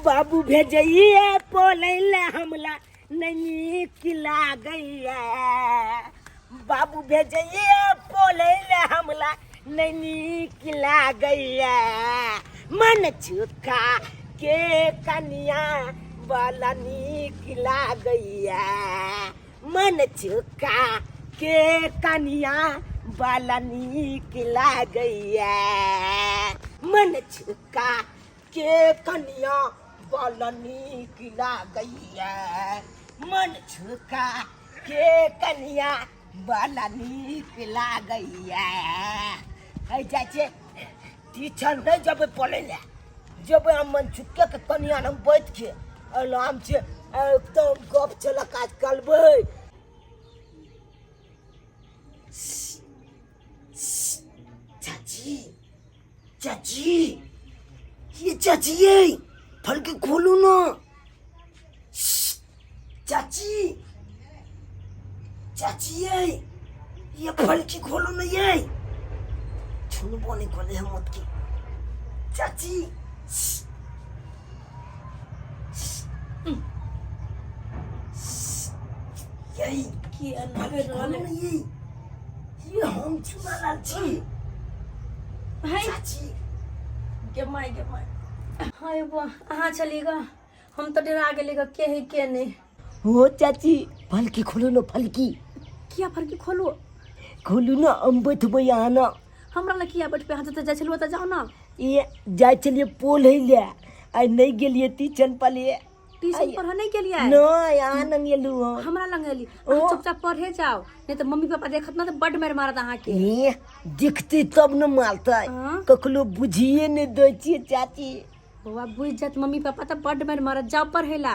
बाबू भेजिए पोलैले हमला नहीं किला गैया बाबू भेजिए पोलैले हमला नहीं किला गैया मन चुका के कन्या वाला निकला गैया मन चुका के कन्या वाला निकला गैया मन चुका के कन्या वाला निकला गैया मन चुका के कन्या वाला निकला गैया है जाचे टीचर नहीं जब पढ़े ले जब हम मन चुके के कन्या हम बैठ के आराम से एकदम गप चला काज करबे चाची चाची ये चाची ये फल के खोलो ना चाची चाची ये फल की खोलो ना ये छुन बोने खोले हम मत की चाची यही की ये हम चुना लाल छी चाची के माय हाय बा अहाँ चलेगा हम तो डरा गेलेगा के है के नहीं हो चाची फल की खोलो ना फल की किया फल की खोलो ना हम बैठबे यहाँ ना हमरा ल किया बैठ पे हाथ तो जाय चलबो त जाओ ना ये जाय चलिए पोल है ले आई नहीं गेलिए टीचर पले ट्यूशन पढ़ नहीं के लिए नो यहाँ न गेलू हमरा लंग एली चुपचाप पढ़े जाओ नहीं तो मम्मी पापा देखत ना तो बड मेर मारत अहाँ के ए दिखते तब न मारता कखलो बुझिए ने दै छी चाची बउआ बुझ जात मम्मी पापा तो बड मेर मारत जाओ पढ़ेला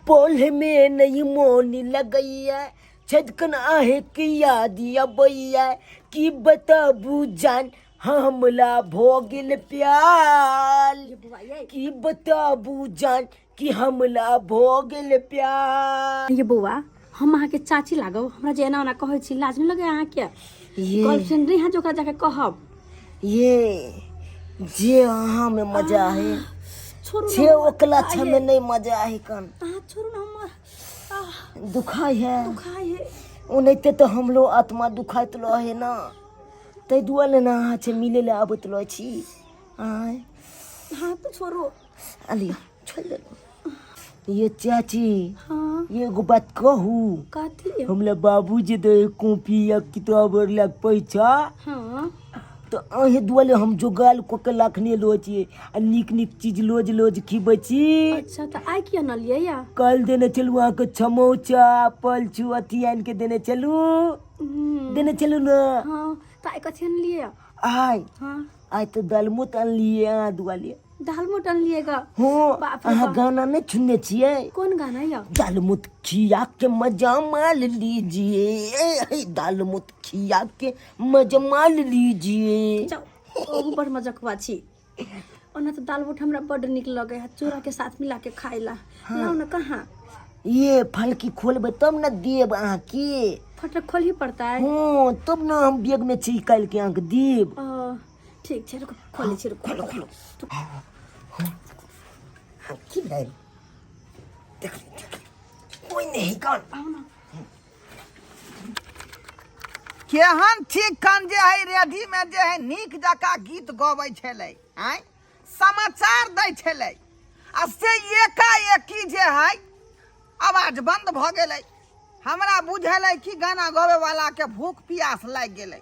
पोल में नहीं मोनी लगैया छदकन आहे की याद अबैया की बताबू जान हमला भोगिल प्याल की बताबू जान कि हमला भोगिल प्याल ये बउआ हम अहाँ के चाची लागो हमरा जे एना ओना कहै छी लाज नहीं लगे अहाँ के गर्लफ्रेंड रही जोकरा जाके कहब ये जे अहाँ में मजा है छोड़ू छे ओकला छ में नहीं मजा है कन छोड़ू ना हम दुखाई है दुखाई है तो हम लोग आत्मा दुखाइत रहे ना तै दुआले ना अहाँ से मिले ले आबत रह छी आय हाँ तो छोड़ो अलिया छोड़ दे ये चाची हाँ ये एगो बात कहू काथी हमला बाबू जे दे कॉपी या किताब लग पैसा हाँ तो अहे दुआले हम जोगाल को के लाखने लो छी आ निक चीज लोज खिबै छी अच्छा तो आई किया न लिया या कल देने चलू अहाँ के समोसा पलछू अथी आन के देने चलू ना हाँ तो आई कथी न लिया आय हाँ आज तो दालमोट आन लिए अहाँ दुआले दाल मोटन लिएगा हो बाप रे अहाँ बाप। गाना नहीं सुनने छिए कौन गाना या दालमोट खिया के मजा माल लीजिए दालमोट खिया के मजा माल लीजिए जाओ ओ बड़ मजाकवा छी ओना तो दाल बोट हमरा बड़ निक लगे है चूरा के साथ मिला के खाइला लाओ ना कहाँ ये फल की खोलबे तब न देब अहाँ के फटक खोल ही पड़ता है हो तब न हम बैग में छी काल के अहाँ के देब ठीक है रुको खोले छी रुको खोलो हाँ की लाइन देख कोई नहीं कौन आओ ना केहन ठीक कान जे है रेडी में जे है नीक जका गीत गबै छलै आय समाचार दै छलै आ से एकाएकी जे है आवाज बंद भ गेलै हमरा बुझलै कि गाना गावे वाला के भूख प्यास लाग गेलै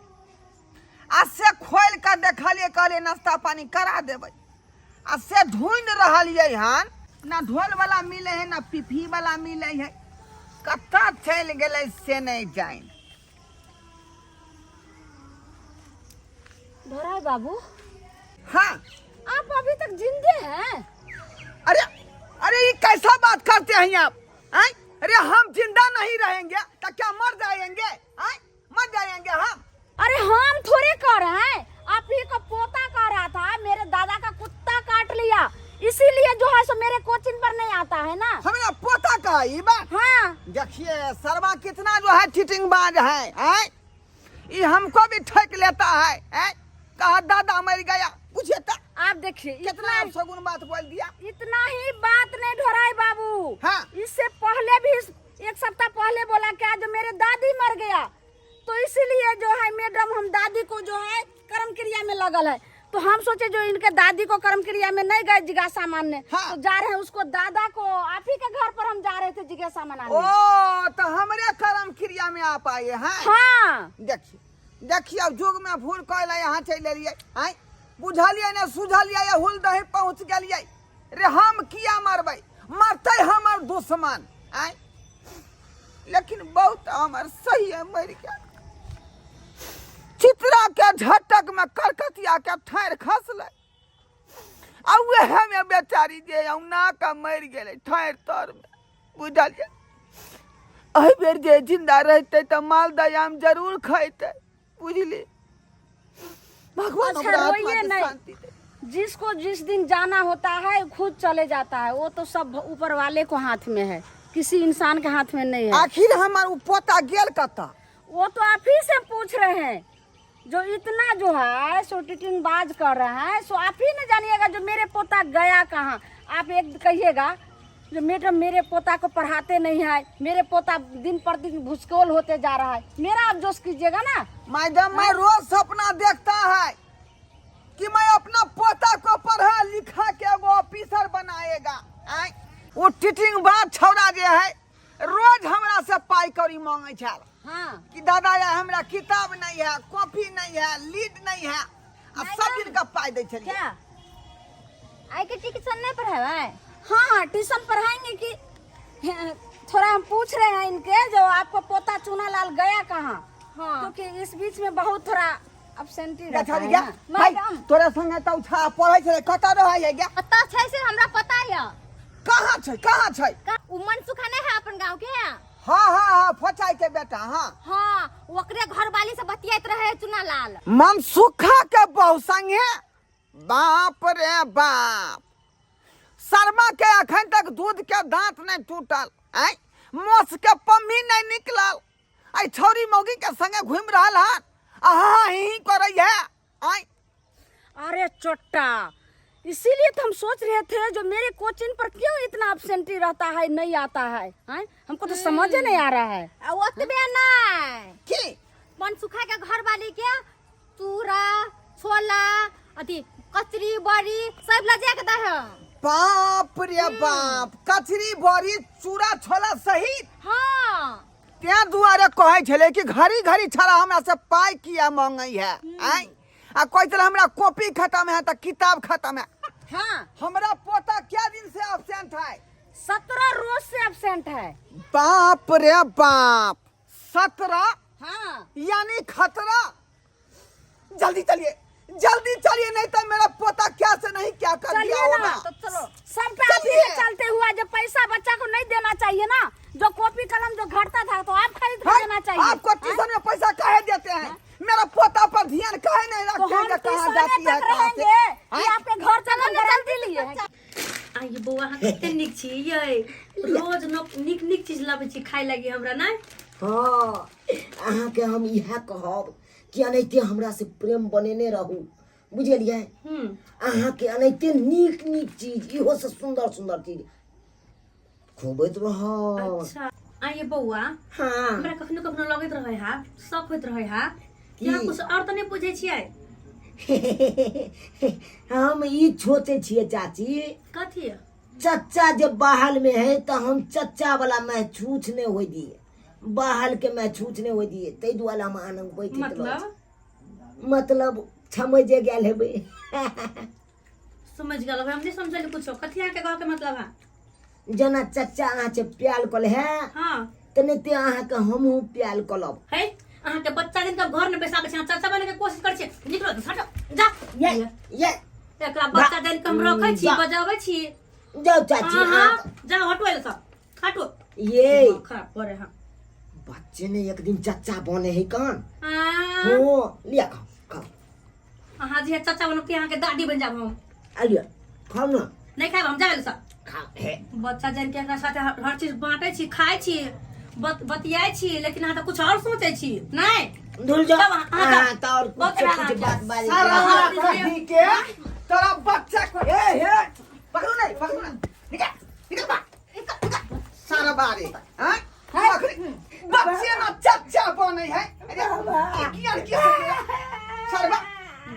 आ से खोल के देखलिए कहलिए नाश्ता पानी करा देबै आ से ढूंढ रहलिए हन ना ढोल वाला मिले है ना पिपही वाला मिले है कत्ता चल गेलै से नहीं जाइन धोरा बाबू हाँ आप अभी तक जिंदे हैं अरे अरे ये कैसा बात करते हैं आप आय? अरे हम जिंदा नहीं रहेंगे तो क्या मर जाएंगे आय? मर जाएंगे हम अरे हम थोड़े कर रहे हैं आप ही का पोता कह रहा था मेरे दादा का कुत्ता काट लिया इसीलिए जो है सो मेरे कोचिंग पर नहीं आता है ना हमें पोता का ये बात हाँ देखिए सरवा कितना जो है चीटिंग बाज है आय? ये हमको भी ठग लेता है आय? कहा दादा मर गया पूछे तो आप देखिए कितना आप सगुन बात बोल दिया इतना ही बात मैंने भी 1 सप्ताह पहले बोला क्या, जो मेरे दादी मर गया तो इसीलिए जो है मैडम हम दादी को जो है कर्म क्रिया में लगल है। तो हम सोचे जो इनके दादी को कर्म क्रिया में नहीं गए जिज्ञासा मानने, हाँ। तो जा रहे हैं उसको दादा को आप ही के घर पर हम जा रहे थे जिज्ञासा मनाने। ओ तो हमरे कर्म क्रिया में आप आए हैं। हाँ देखिए देखिए अब जुग में भूल कैल यहाँ चल एलिए, आय बुझलिए ने सुझलिए हुल दही पहुँच गलिए। रे हम किया मरबै, मरते हमर दुश्मन, आय लेकिन बहुत हमर सही है मर गया। चित्रा के झटक में करकतिया के ठार खसले, आ वह में बेचारी जे औना का मर गेले ठार तर में, बुझलिए। अहि बेर जे जिंदा रहते तो माल दयाम जरूर खैते, बुझली। भगवान अच्छा, ओकरा आत्मा रोइए के नहीं। शांति दे। जिसको जिस दिन जाना होता है खुद चले जाता है, वो तो सब ऊपर वाले को हाथ में है, किसी इंसान के हाथ में नहीं है। आखिर हमार उ पोता गेल कता? वो तो आप ही से पूछ रहे हैं, जो इतना जो है सो टिटिंग बाज कर रहे हैं, सो आप ही न जानिएगा जो मेरे पोता गया कहाँ। आप एक कहिएगा जो मैडम मेरे पोता को पढ़ाते नहीं है, मेरे पोता दिन पर दिन भूसकोल होते जा रहा है, मेरा आप जोश कीजिएगा ना। मैडम मैं रोज सपना देखता है कि मैं अपना पोता को पढ़ा लिखा के वो ऑफिसर बनाएगा। आय वो टिटिंग बाज छौड़ा जे है रोज हमरा से पाई कौड़ी मांगे छल हाँ कि दादा या हमरा किताब नहीं है, कॉपी नहीं है, लीड नहीं है, आ सब दिन का पाई दे छलिए। क्या आई के ट्यूशन नहीं पढ़ाए? हाँ हाँ ट्यूशन पढ़ाएंगे कि थोड़ा हम पूछ रहे हैं इनके जो आपको पोता चूनालाल गया कहाँ। हाँ क्योंकि इस बीच में बहुत थोड़ा अब्सेंटी रहता है ना। मैडम तोरे संगे तो उठा पढ़ै छले कत रहै गे? पता छै से हमरा पता है। कहाँ छै कहाँ छै? उमन सुखा नहीं है अपन गांव के। हाँ हाँ हाँ फचाई के बेटा। हाँ हाँ ओकरे घर वाली से बतियात रहे चुनालाल। मनसुखा के बहु संगे, बाप रे बाप। शर्मा के अखन तक दूध के दांत नहीं टूटल, आय मोस के पम्मी नहीं निकलल, आई छौरी मौगी के संगे घूम रहल हन, आहा ही करे है। आय अरे चोट्टा, इसीलिए तो हम सोच रहे थे जो मेरे कोचिंग पर क्यों इतना अब्सेंटी रहता है, नहीं आता है। हमको तो समझ नहीं आ रहा है। ओतबे नहीं की मनसुखा के घर वाली के चूरा छोला अथी कचरी बड़ी सब लजा के दे। बाप रे बाप, कचरी बड़ी चूड़ा छोला सहित। हाँ त्या दुआरे कहे छले कि घड़ी घड़ी छड़ा हमरा से पाई किया मांगई है। आय आ कोई तरह हमरा कॉपी खत्म है तो किताब खत्म है। हाँ हमरा पोता क्या दिन से एब्सेंट है? 17 रोज से एब्सेंट है। बाप रे बाप, 17 हाँ यानी खतरा। जल्दी चलिए जल्दी चलिए, नहीं तो मेरा पोता क्या से नहीं क्या कर दिया चलिए ना, होगा। तो चलो सब पे आप ही के चलते हुआ, जो पैसा बच्चा को नहीं देना चाहिए ना, जो कॉपी कलम जो घटता था तो आप खरीद कर देना चाहिए। आपको ट्यूशन में पैसा काहे देते हैं? मेरा पोता पर ध्यान काहे नहीं तो रखते हम हैं? कहाँ ट्यूशने जाती है तक कहाँ से? रहेंगे कि आपके घर चलो गारंटी लिए है। आइए बौआ अहाँ कते नीक छी ये रोज नीक नीक चीज लाबै छी खाय लागि हमरा नै। हाँ अहाँ के हम इहा कहब कि अनैते हमरा से प्रेम बनेने रहू, बुझलिए। अहाँ के अनैते नीक नीक चीज, इहो से सुंदर सुंदर चीज खुबैत रहब। अच्छा आइए बौआ हाँ हमरा कखनो कखनो लगैत रहै हा, शौक होइत रहै हा कि अहाँ कुछ और त नै बुझै छियै। हम ई सोचे छिए चाची, कथी चच्चा जब बाहर में है तो हम चच्चा वाला महसूस नहीं हो दिए, बाहर के महसूस नहीं हो दिए, तै दुआरे हम आनंद बैठ मतलब समझ गेल हेबे। समझ गेल हम नहीं समझली कुछो। कथी अहाँ के कह के मतलब है? जना चच्चा अहाँ से प्याल कल है हां तनेते अहाँ के हमहू प्याल कलब है। अहाँ के बच्चा दिन का घर में बैसाबे छै, चाचा बने के कोशिश करै छै, निकलो हटो जा। ये एकरा बच्चा दिन के हम रखै छी, बजाबै छी। जाओ चाची। हां जाओ हटो एल सब हटो। ये खराब करे हां बच्चे ने एक दिन चच्चा बने है कान। हां हो लिया खाओ खाओ। अहाँ जे चाचा बनो के अहाँ के दादी बन जाब हम। आलिया खाओ ना। नहीं खाब हम जाए सब खाओ है। बच्चा जन के एकरा साथे हर चीज बांटै छी, खाइ छी, बतियाइ छी, लेकिन अहाँ त कुछ और सोचै छी नहीं। धुल जाओ। तब अहाँ हाँ तो और बहुत कुछ बड़ा कुछ बात बारी सारा कही के तोरा बच्चा को हे पकड़ो नहीं निकल निकल बा निकल सारा बारे हैं बच्चे ना चच्चा बने है अरे कियान की सरबा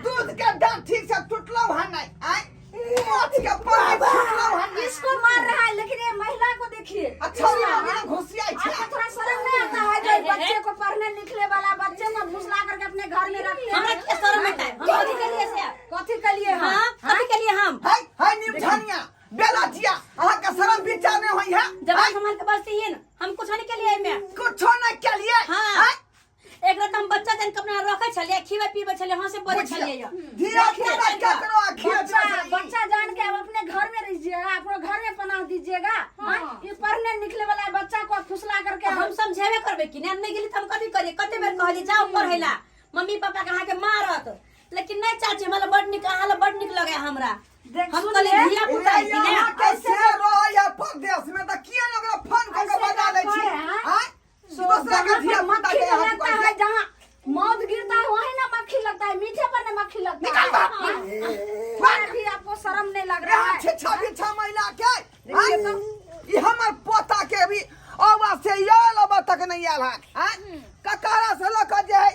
दूध के दांत ठीक से टूटलो है नहीं हैं मोच के पानी टूटलो है नहीं इसको मार रहा है, लेकिन ये महिला को देखिए। अच्छा ये घुसिया आपको है थोड़ा शर्म नहीं आता है जो बच्चे को पढ़ने लिखने वाला बच्चे में घुस ला करके अपने घर में रखते हैं? हमरा के शर्म आता है। हम कथी के लिए से कथी के लिए हम? हां कथी के लिए हम हाय निमठानिया बेलाजिया आहा का शर्म विचार में होई है जवान संभाल के बसती है हम कुछ नहीं के लिए में कुछ नहीं के लिए हां एक रात हम बच्चा जन के अपना रखे छलिए खीवे पीवे छलिए हां से बोले छलिए धिया पुता क्या करो आखिया बच्चा जान के अब अपने घर में रहिएगा, अपने घर में पनाह दीजिएगा। ये पढ़ने निकले वाला बच्चा को फुसला करके हम समझेबे करबे कि नहीं गेली त हम कथी करिए कते बेर कहली जाओ पढ़ैला मम्मी पापा कहा के मारत लेकिन नहीं चाची मला बड़ निक लगे हमरा हम कले धिया पुता है कि यहाँ कैसे रहो या परदेश में तो किया लोग फोन करके बजा ले छी हां दूसरा का धिया पुता के हाथ लगता है जहाँ मौत गिरता है वहीं ना मक्खी लगता है, मीठे पर ना मक्खी लगता निकाल बात है। भी आपको शर्म नहीं लग रहा है? छछा बिछा महिला के ये हमर पोता के भी आवाज से याल अब तक नहीं आल है ककारा से लक जे है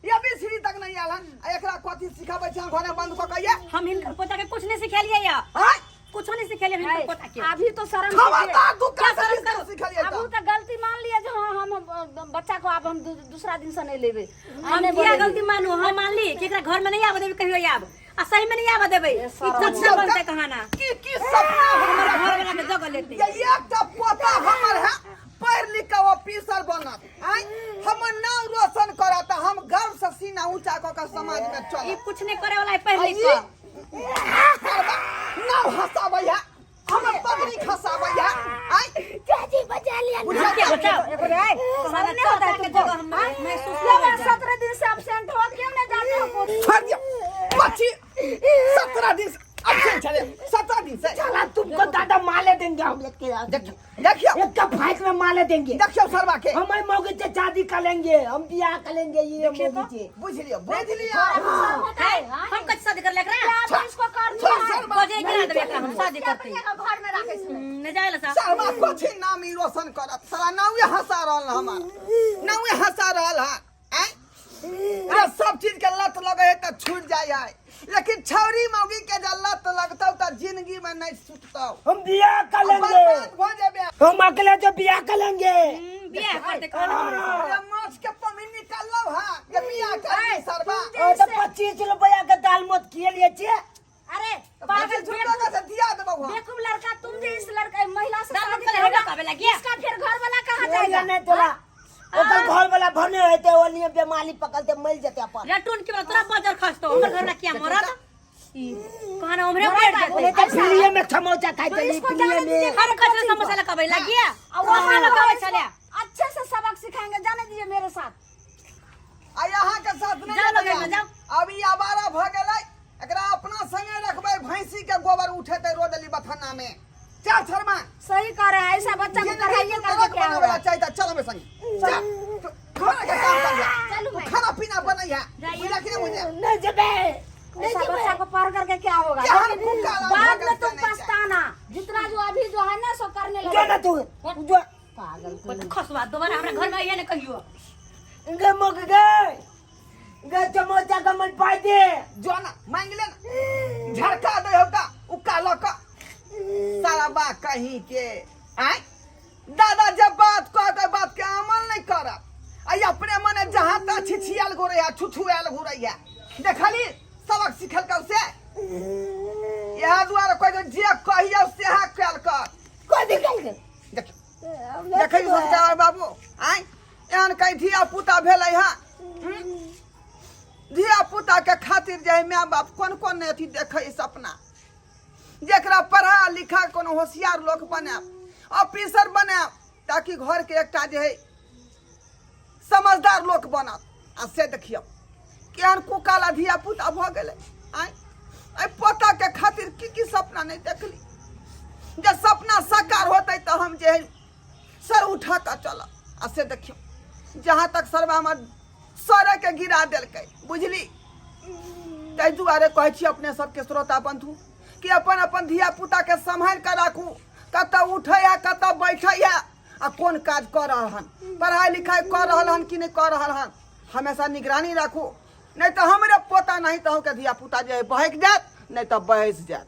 ये भी सीढ़ी तक नहीं आल है एकरा कथि सिखाबै छ घरे बंद क कहिए हम इनकर पोता के कुछ नहीं सिखेलिए या हां कुछ नहीं सिखेलिए इनकर पोता के अभी तो शर्म खबरदार तू क्या क्या शर्म शर्म सिखलिए अब तो गलती मान लिया जो हाँ हम बच्चा को अब हम दूसरा दिन से नहीं लेबे। हम क्या गलती मानू हम मान ली कि एकरा घर में नहीं आवे देबे कहियो आब आ सही में नहीं आवे देबे कुछ ना बनते कहाना की सपना हमर घर वाला के जगह लेते ये एकटा पोता हमर है पढ़ लिख के ऑफिसर बनत आई हमर नाम रोशन करत हम गर्व से सीना ऊंचा क के समाज में चल ये कुछ नहीं करे वाला है पहले का नाव हसाबैया हमर पगड़ी खसाबैया आई चाची बचा लिया क्या बचाओ शर्म नहीं होता है के तुमको? जगह हम महसूस जब 17 दिन से एब्सेंट हो क्यों नहीं जाते हो? छोड़ दिया बच्ची 17 दिन अब से चले 17 दिन से चला तुमको दादा माले देंगे हम एक के देखियो एक का फाइट में माले देंगे। देखियो सरवा के हमारे मौके से शादी करेंगे, हम ब्याह करेंगे ये मौके से। बुझ लियो हम कच्चा शादी कर ले रहा आप इसको कर दिया है। बजे गिरा देबे एकरा हम शादी करते घर में रखे न जाएला सा सरवा कथि नाम ई रोशन करत साला नावे हंसा रहल हमार नावे हंसा रहल है अरे सब चीज के लत लगे है त छूट जाय है लेकिन छौरी मौगी के जब लत लगतौ त जिंदगी में नहीं सुततौ हम ब्याह करेंगे, हो जेबे हम अकेले जो ब्याह करेंगे। बियाह करते कौन हमरे अरे माछ के पमी निकाललो हां ये बियाह कर सरवा और तो 25 रुपया का दाल मत किए लिए छे। अरे पागल झूठा का दिया देबो हां बेवकूफ लड़का, तुम जो इस लड़का महिला से दाम शादी करे करेगा, काबे लगिया इसका फिर घर वाला कहाँ जाएगा जाएगा? नहीं तोला ओकर घर वाला भने होते ओनिए बेमारी पकड़ते मर जते अपन। लटून के तोरा बाजार खसतो हमर घर में क्या मरत कहना हमरे पेट बोले देते तो फिलिए में समोसा खाई तो चली इसको फिलिए जाने दीजिए, में। हर कचरा समोसा लगावे लगिया और वहां वहाँ लगावे इसको चले अच्छे से सबक सिखाएंगे, जाने दीजिए मेरे साथ। आ यहाँ के साथ नहीं जाओ लोगे जाओ। ना, जाओ। अभी आवारा भ गेलै एकरा अपना संगे रखबै भैंसी के गोबर उठेते रोडली बथाना में क्या शर्मा सही कह रहे हैं, ऐसा बच्चा को पढ़ाइए करके क्या होगा? चाहिए चलो मेरे संग खाना का काम कर चलो तू खाना पीना बनैया जाइए। बुझा कि मुझे नहीं जबे ऐसा बच्चा को पढ़ करके क्या होगा? क्या हम कुका ला बाद में तुम पछताना, जितना जो अभी जो है ना सो करने क्या ना लगे। तू जो पागल खसवा दोबारा हमरा घर में आइए न कहियो इनके मुक गए गे समोसा का मन पाई दे जो ना मांग ले ना झड़का दे होता उका लक सारा बात कहीं के आय दादा जब बात कहते बात के अमल नहीं करब आई अपने मने जहां ता छिछियाल गोरे छुछुआल घुरैया देखली सबक सिखल कौ से यह दुआरे कोई जे कहियो से हा कल कर कोई निकल गए देख देखै संस्कार बाबू आय एहन कहीं धिया पुता भेलै हा धिया पुता के खातिर जे माय बाप कोन कोन अथी देखै सपना जेकरा पढ़ा लिखा कोनो होशियार लोग बनाब ऑफिसर बनाब ताकि घर के एकटा जे है समझदार लोग बनत आ से देखियो केहन कुकाला धिया पुता भ गेलै आय पोता के खातिर की सपना नहीं देखली जे सपना साकार होते तो हम जे सर उठा कर चल आ से देखियो जहाँ तक सरवा में सरे के गिरा देलकै बुझली ताहि दुआरे कहै छी अपने सबके श्रोता बंधु कि अपन अपन धिया पुता के संभाल कर राखू कत उठै है कत बैठै है आ कौन काज कर रहा हन, पढ़ाई लिखाई कर रहा हन कि नहीं कर रहा हन, हमेशा निगरानी रखू, नहीं तो हमरे पोता नहीं तो के धिया पुता जे बहक जात नहीं तो बहस जात।